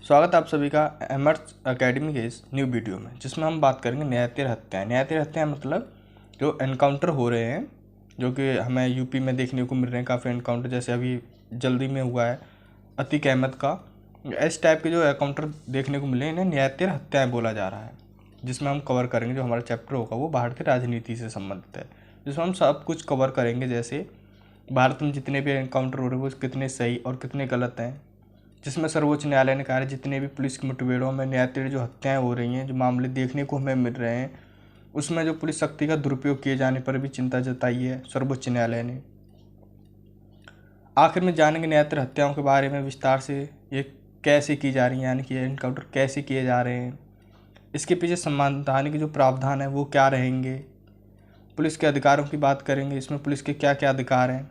स्वागत है आप सभी का एमर्स एकेडमी के इस न्यू वीडियो में, जिसमें हम बात करेंगे न्यायतिर हत्याएँ। न्यायतिर हत्याएँ मतलब जो एनकाउंटर हो रहे हैं, जो कि हमें यूपी में देखने को मिल रहे हैं काफ़ी एनकाउंटर। जैसे अभी जल्दी में हुआ है अतीक अहमद का, इस टाइप के जो एनकाउंटर देखने को मिले इन्हें न्यायतिर हत्याएँ बोला जा रहा है। जिसमें हम कवर करेंगे, जो हमारा चैप्टर होगा वो भारतीय राजनीति से संबंधित है, जिसमें हम सब कुछ कवर करेंगे। जैसे भारत में जितने भी एनकाउंटर हो रहे हैं वो कितने सही और कितने गलत हैं, जिसमें सर्वोच्च न्यायालय ने कहा है जितने भी पुलिस की मुठभेड़ों में न्यायतिर जो हत्याएं हो रही हैं, जो मामले देखने को हमें मिल रहे हैं, उसमें जो पुलिस शक्ति का दुरुपयोग किए जाने पर भी चिंता जताई है सर्वोच्च न्यायालय ने। आखिर में जानेंगे न्यायतिर हत्याओं के बारे में विस्तार से, ये कैसे की जा रही हैं, यानी कि एनकाउंटर कैसे किए जा रहे हैं, इसके पीछे संवैधानिक जो प्रावधान है वो क्या रहेंगे, पुलिस के अधिकारों की बात करेंगे, इसमें पुलिस के क्या क्या अधिकार हैं,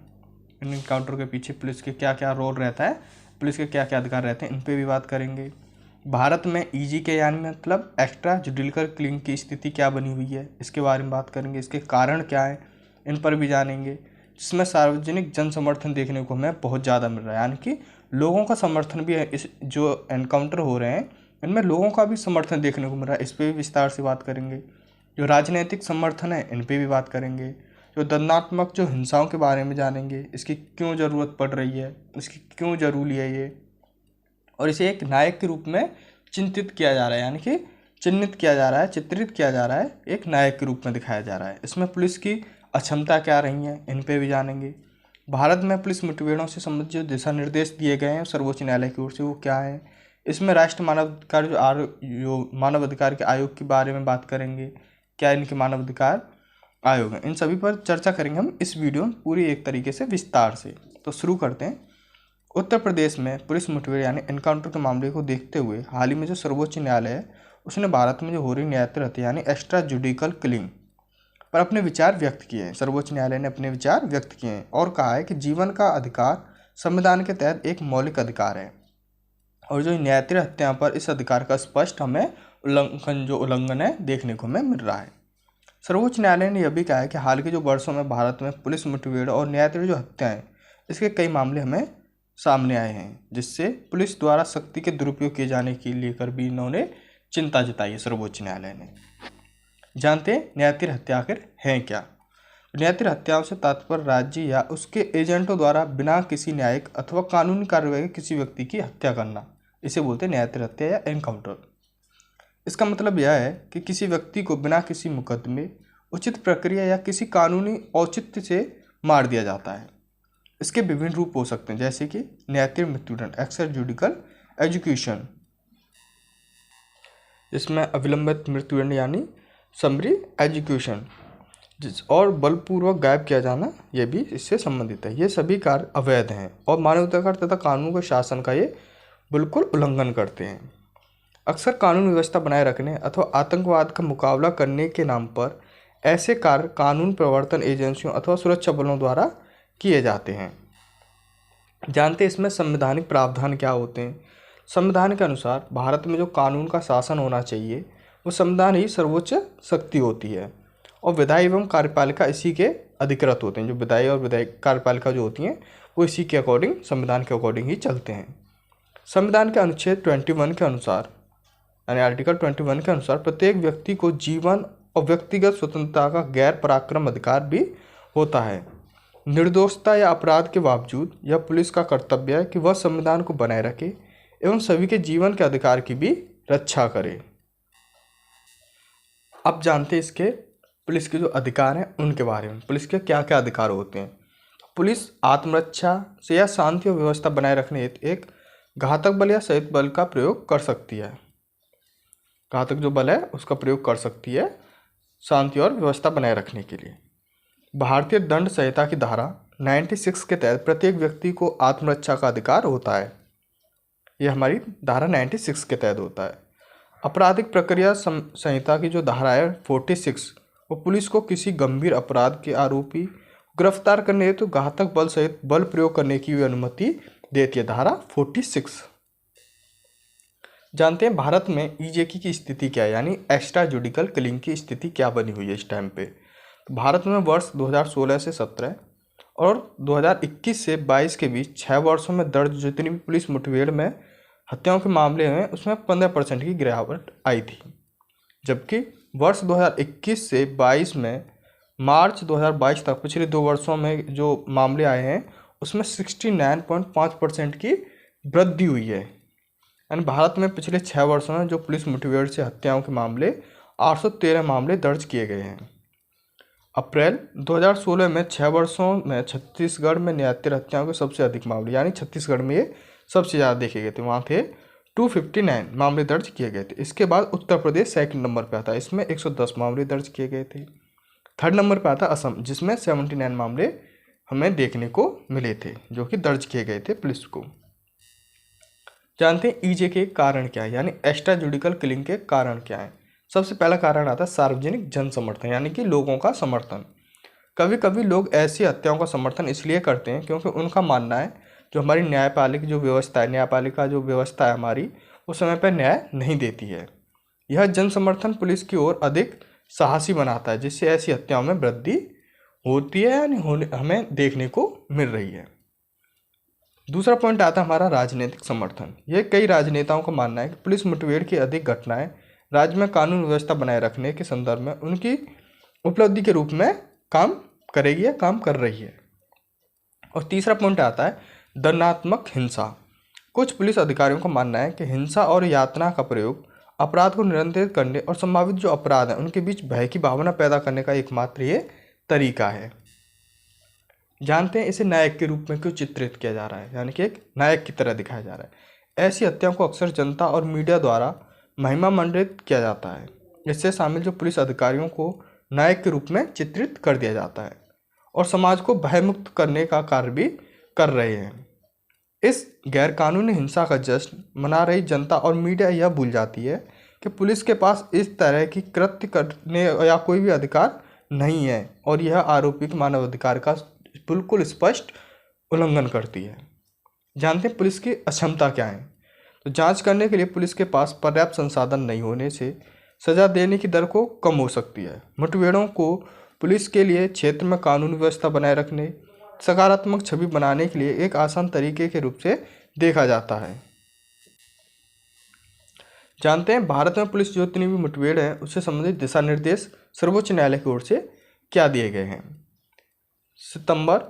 इन एनकाउंटर के पीछे पुलिस के क्या क्या रोल रहता है, पुलिस के क्या क्या अधिकार रहते हैं, इन पे भी बात करेंगे। भारत में ईजी के यानी मतलब एक्स्ट्रा जुडिशल किलिंग की स्थिति क्या बनी हुई है, इसके बारे में बात करेंगे। इसके कारण क्या है, इन पर भी जानेंगे। जिसमें सार्वजनिक जन समर्थन देखने को हमें बहुत ज़्यादा मिल रहा है, यानी कि लोगों का समर्थन भी है। इस जो एनकाउंटर हो रहे हैं इनमें लोगों का भी समर्थन देखने को मिल रहा है, इस पर भी विस्तार से बात करेंगे। जो राजनीतिक समर्थन है इन पर भी बात करेंगे। जो दंडात्मक जो हिंसाओं के बारे में जानेंगे, इसकी क्यों ज़रूरत पड़ रही है, इसकी क्यों ज़रूरी है ये, और इसे एक नायक के रूप में चिंतित किया जा रहा है, यानी कि चिन्हित किया जा रहा है, चित्रित किया जा रहा है, एक नायक के रूप में दिखाया जा रहा है। इसमें पुलिस की अक्षमता क्या रही है, इन पे भी जानेंगे। भारत में पुलिस मुठभेड़ों से संबंधित जो दिशा निर्देश दिए गए हैं सर्वोच्च न्यायालय की ओर से, वो क्या है। इसमें राष्ट्रीय मानवाधिकार जो मानव अधिकार के आयोग के बारे में बात करेंगे, क्या इनके मानव अधिकार आयोग हैं, इन सभी पर चर्चा करेंगे हम इस वीडियो में पूरी एक तरीके से विस्तार से। तो शुरू करते हैं। उत्तर प्रदेश में पुलिस मुठभेड़ यानी एनकाउंटर के मामले को देखते हुए हाल ही में जो सर्वोच्च न्यायालय है उसने भारत में जो हो रही न्यायतिर हत्या यानी एक्स्ट्रा जुडिकल किलिंग पर अपने विचार व्यक्त किए हैं। सर्वोच्च न्यायालय ने अपने विचार व्यक्त किए हैं और कहा है कि जीवन का अधिकार संविधान के तहत एक मौलिक अधिकार है, और जो न्यायतिर हत्या पर इस अधिकार का स्पष्ट हमें उल्लंघन है देखने को हमें मिल रहा है। सर्वोच्च न्यायालय ने यह भी कहा है कि हाल के जो वर्षों में भारत में पुलिस मुठभेड़ और न्यायतिर जो हत्याएं, इसके कई मामले हमें सामने आए हैं, जिससे पुलिस द्वारा शक्ति के दुरुपयोग किए जाने के लेकर भी इन्होंने चिंता जताई है सर्वोच्च न्यायालय ने। जानते हैं न्यायतिर हत्या आखिर हैं क्या। न्यायतिर हत्याओं से तात्पर्य राज्य या उसके एजेंटों द्वारा बिना किसी न्यायिक अथवा कानूनी कार्रवाई के किसी व्यक्ति की हत्या करना, इसे बोलते हैं न्यायतिर हत्या या एनकाउंटर। इसका मतलब यह है कि किसी व्यक्ति को बिना किसी मुकदमे, उचित प्रक्रिया या किसी कानूनी औचित्य से मार दिया जाता है। इसके विभिन्न रूप हो सकते हैं, जैसे कि न्यायतिर मृत्युदंड एक्स्ट्रा जुडिकल एग्जीक्यूशन, जिसमें अविलंबित मृत्युदंड यानी समरी एग्जीक्यूशन, और बलपूर्वक गायब किया जाना, यह भी इससे संबंधित है। ये सभी कार्य अवैध हैं और मानवाधिकार तथा कानून के शासन का ये बिल्कुल उल्लंघन करते हैं। अक्सर कानून व्यवस्था बनाए रखने अथवा आतंकवाद का मुकाबला करने के नाम पर ऐसे कार्य कानून प्रवर्तन एजेंसियों अथवा सुरक्षा बलों द्वारा किए जाते हैं। जानते हैं इसमें संवैधानिक प्रावधान क्या होते हैं। संविधान के अनुसार भारत में जो कानून का शासन होना चाहिए वो संविधान ही सर्वोच्च शक्ति होती है, और विधायी एवं कार्यपालिका इसी के अधिकृत होते हैं। जो विधायी और विधायी कार्यपालिका जो होती हैं वो इसी के अकॉर्डिंग, संविधान के अकॉर्डिंग ही चलते हैं। संविधान के अनुच्छेद 21 के अनुसार यानी आर्टिकल 21 के अनुसार प्रत्येक व्यक्ति को जीवन और व्यक्तिगत स्वतंत्रता का गैर पराक्रम अधिकार भी होता है। निर्दोषता या अपराध के बावजूद यह पुलिस का कर्तव्य है कि वह संविधान को बनाए रखे एवं सभी के जीवन के अधिकार की भी रक्षा करे। अब जानते हैं इसके पुलिस के जो अधिकार हैं उनके बारे में। पुलिस के क्या क्या अधिकार होते हैं। पुलिस आत्मरक्षा से या शांति और व्यवस्था बनाए रखने हेतु एक घातक बल या सहित बल का प्रयोग कर सकती है। घातक जो बल है उसका प्रयोग कर सकती है शांति और व्यवस्था बनाए रखने के लिए। भारतीय दंड संहिता की धारा 96 के तहत प्रत्येक व्यक्ति को आत्मरक्षा का अधिकार होता है। यह हमारी धारा 96 के तहत होता है। आपराधिक प्रक्रिया संहिता की जो धारा है 46, वो पुलिस को किसी गंभीर अपराध के आरोपी गिरफ्तार करने हेतु घातक बल सहित बल प्रयोग करने की अनुमति देती है, धारा 46। जानते हैं भारत में ईजेकी की स्थिति क्या है, यानी एक्स्ट्रा जुडिकल किलिंग की स्थिति क्या बनी हुई है इस टाइम पे। भारत में वर्ष 2016 से 17 और 2021 से 22 के बीच 6 वर्षों में दर्ज जितनी भी पुलिस मुठभेड़ में हत्याओं के मामले में उसमें 15% की गिरावट आई थी। जबकि वर्ष 2021 से 22 में मार्च 2022 तक पिछले 2 वर्षों में जो मामले आए हैं उसमें 69.5% की वृद्धि हुई है। यानी भारत में पिछले 6 वर्षों में जो पुलिस मुठभेड़ से हत्याओं के मामले 813 मामले दर्ज किए गए हैं। अप्रैल 2016 में 6 वर्षों में छत्तीसगढ़ में न्यायेतर हत्याओं के सबसे अधिक मामले, यानी छत्तीसगढ़ में ये सबसे ज़्यादा देखे गए थे, वहाँ थे 259 मामले दर्ज किए गए थे। इसके बाद उत्तर प्रदेश सेकंड नंबर पे आता है, इसमें 110 मामले दर्ज किए गए थे। थर्ड नंबर पे आता असम, जिसमें 79 मामले हमें देखने को मिले थे जो कि दर्ज किए गए थे पुलिस को। जानते हैं ईजे के कारण क्या है, यानी एक्स्ट्रा जुडिकल किलिंग के कारण क्या है। सबसे पहला कारण आता है सार्वजनिक जन समर्थन, यानी कि लोगों का समर्थन। कभी कभी लोग ऐसी हत्याओं का समर्थन इसलिए करते हैं क्योंकि उनका मानना है जो हमारी न्यायपालिका जो व्यवस्था है, न्यायपालिका जो व्यवस्था है हमारी, उस समय पर न्याय नहीं देती है। यह जन समर्थन पुलिस की ओर अधिक साहसी बनाता है, जिससे ऐसी हत्याओं में वृद्धि होती है, यानी हमें देखने को मिल रही है। दूसरा पॉइंट आता है हमारा राजनीतिक समर्थन। यह कई राजनेताओं का मानना है कि पुलिस मुठभेड़ की अधिक घटनाएं राज्य में कानून व्यवस्था बनाए रखने के संदर्भ में उनकी उपलब्धि के रूप में काम करेगी या काम कर रही है। और तीसरा पॉइंट आता है दंडात्मक हिंसा। कुछ पुलिस अधिकारियों का मानना है कि हिंसा और यातना का प्रयोग अपराध को नियंत्रित करने और संभावित जो अपराध हैं उनके बीच भय की भावना पैदा करने का एकमात्र ये तरीका है। जानते हैं इसे नायक के रूप में क्यों चित्रित किया जा रहा है, यानी कि एक नायक की तरह दिखाया जा रहा है। ऐसी हत्याओं को अक्सर जनता और मीडिया द्वारा महिमा मंडित किया जाता है। इससे शामिल जो पुलिस अधिकारियों को नायक के रूप में चित्रित कर दिया जाता है और समाज को भयमुक्त करने का कार्य भी कर रहे हैं। इस गैरकानूनी हिंसा का जश्न मना रही जनता और मीडिया यह भूल जाती है कि पुलिस के पास इस तरह की कृत्य करने या कोई भी अधिकार नहीं है और यह आरोपी के मानव अधिकार का बिल्कुल स्पष्ट उल्लंघन करती है। जानते हैं पुलिस की अक्षमता क्या है। तो जांच करने के लिए पुलिस के पास पर्याप्त संसाधन नहीं होने से सजा देने की दर को कम हो सकती है। मुठभेड़ों को पुलिस के लिए क्षेत्र में कानून व्यवस्था बनाए रखने, सकारात्मक छवि बनाने के लिए एक आसान तरीके के रूप से देखा जाता है। जानते हैं भारत में पुलिस जितनी भी मुठभेड़ है उससे संबंधित दिशा निर्देश सर्वोच्च न्यायालय की ओर से क्या दिए गए हैं। सितंबर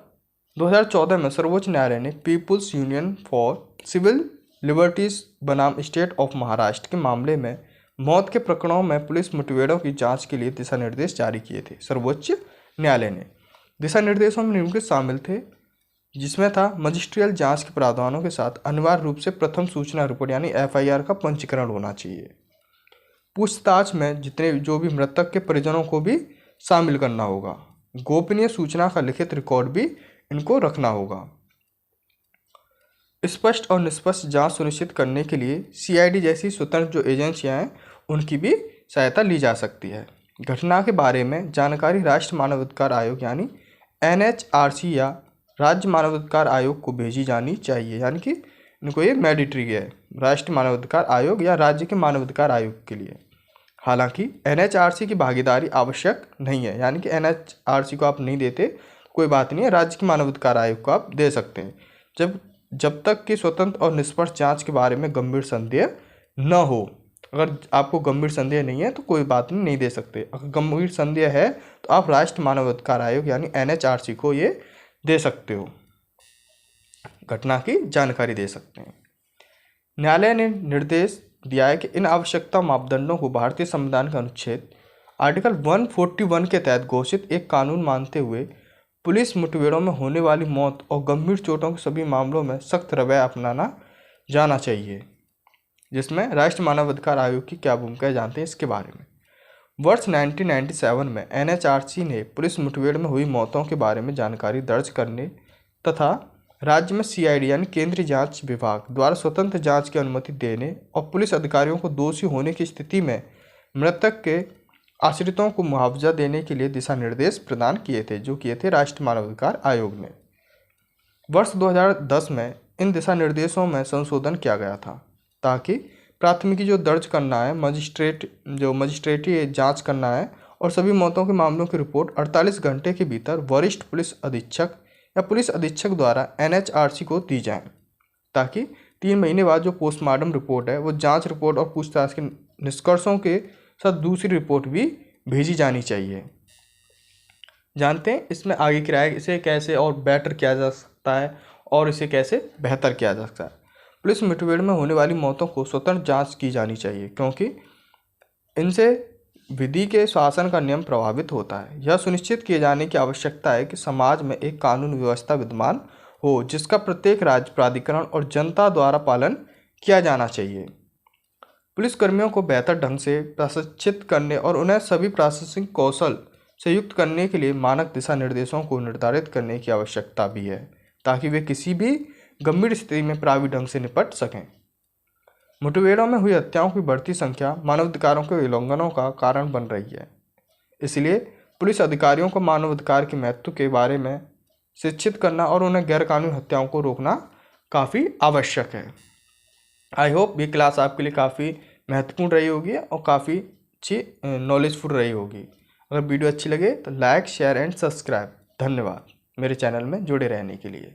2014 में सर्वोच्च न्यायालय ने People's union for civil liberties बनाम स्टेट ऑफ महाराष्ट्र के मामले में मौत के प्रकरणों में पुलिस मुठभेड़ों की जांच के लिए दिशा निर्देश जारी किए थे। सर्वोच्च न्यायालय ने दिशा निर्देशों में निम्नलिखित शामिल थे, जिसमें था मजिस्ट्रियल जांच के प्रावधानों के साथ अनिवार्य रूप से प्रथम सूचना रिपोर्ट यानी FIR का पंजीकरण होना चाहिए। पूछताछ में जितने जो भी मृतक के परिजनों को भी शामिल करना होगा। गोपनीय सूचना का लिखित रिकॉर्ड भी इनको रखना होगा। स्पष्ट और निष्पक्ष जांच सुनिश्चित करने के लिए CID जैसी स्वतंत्र जो एजेंसियां हैं उनकी भी सहायता ली जा सकती है। घटना के बारे में जानकारी राष्ट्रीय मानवाधिकार आयोग यानी NHRC या राज्य मानवाधिकार आयोग को भेजी जानी चाहिए, यानी कि इनको ये मैंडेटरी है राष्ट्रीय मानवाधिकार आयोग या राज्य के मानवाधिकार आयोग के लिए। हालांकि NHRC की भागीदारी आवश्यक नहीं है, यानी कि NHRC को आप नहीं देते कोई बात नहीं है, राज्य के मानवाधिकार आयोग को आप दे सकते हैं जब तक कि स्वतंत्र और निष्पक्ष जांच के बारे में गंभीर संदेह न हो। अगर आपको गंभीर संदेह नहीं है तो कोई बात नहीं दे सकते। अगर गंभीर संदेह है तो आप राष्ट्रीय मानवाधिकार आयोग यानी NHRC को ये दे सकते हो, घटना की जानकारी दे सकते हैं। न्यायालय ने निर्देश दिया है कि इन आवश्यकता मापदंडों को भारतीय संविधान के अनुच्छेद आर्टिकल 141 के तहत घोषित एक कानून मानते हुए पुलिस मुठभेड़ों में होने वाली मौत और गंभीर चोटों के सभी मामलों में सख्त रवैया अपनाना जाना चाहिए। जिसमें राष्ट्रीय मानवाधिकार आयोग की क्या भूमिका है जानते हैं इसके बारे में। वर्ष 1997 में NHRC ने पुलिस मुठभेड़ में हुई मौतों के बारे में जानकारी दर्ज करने तथा राज्य में CID यानी केंद्रीय जांच विभाग द्वारा स्वतंत्र जांच की अनुमति देने और पुलिस अधिकारियों को दोषी होने की स्थिति में मृतक के आश्रितों को मुआवजा देने के लिए दिशा निर्देश प्रदान किए थे, जो किए थे राष्ट्रीय मानवाधिकार आयोग ने। वर्ष 2010 में इन दिशा निर्देशों में संशोधन किया गया था ताकि प्राथमिकी जो दर्ज करना है, मजिस्ट्रेटी जांच करना है और सभी मौतों के मामलों की रिपोर्ट 48 घंटे के भीतर वरिष्ठ पुलिस अधीक्षक या पुलिस अधीक्षक द्वारा NHRC को दी जाए, ताकि 3 महीने बाद जो पोस्टमार्टम रिपोर्ट है वो जांच रिपोर्ट और पूछताछ के निष्कर्षों के साथ दूसरी रिपोर्ट भी भेजी जानी चाहिए। जानते हैं इसमें आगे की राय, इसे कैसे और बेटर किया जा सकता है और इसे कैसे बेहतर किया जा सकता है। पुलिस मुठभेड़ में होने वाली मौतों को स्वतंत्र जांच की जानी चाहिए, क्योंकि इनसे विधि के शासन का नियम प्रभावित होता है। यह सुनिश्चित किए जाने की आवश्यकता है कि समाज में एक कानून व्यवस्था विद्यमान हो जिसका प्रत्येक राज्य, प्राधिकरण और जनता द्वारा पालन किया जाना चाहिए। पुलिसकर्मियों को बेहतर ढंग से प्रशिक्षित करने और उन्हें सभी प्रशासनिक कौशल से युक्त करने के लिए मानक दिशा निर्देशों को निर्धारित करने की आवश्यकता भी है, ताकि वे किसी भी गंभीर स्थिति में प्रभावी ढंग से निपट सकें। मुठभेड़ों में हुई हत्याओं की बढ़ती संख्या मानवाधिकारों के उल्लंघनों का कारण बन रही है। इसलिए पुलिस अधिकारियों को मानवाधिकार के महत्व के बारे में शिक्षित करना और उन्हें गैरकानूनी हत्याओं को रोकना काफ़ी आवश्यक है। आई होप ये क्लास आपके लिए काफ़ी महत्वपूर्ण रही होगी और काफ़ी अच्छी नॉलेजफुल रही होगी। अगर वीडियो अच्छी लगे तो लाइक, शेयर एंड सब्सक्राइब। धन्यवाद मेरे चैनल में जुड़े रहने के लिए।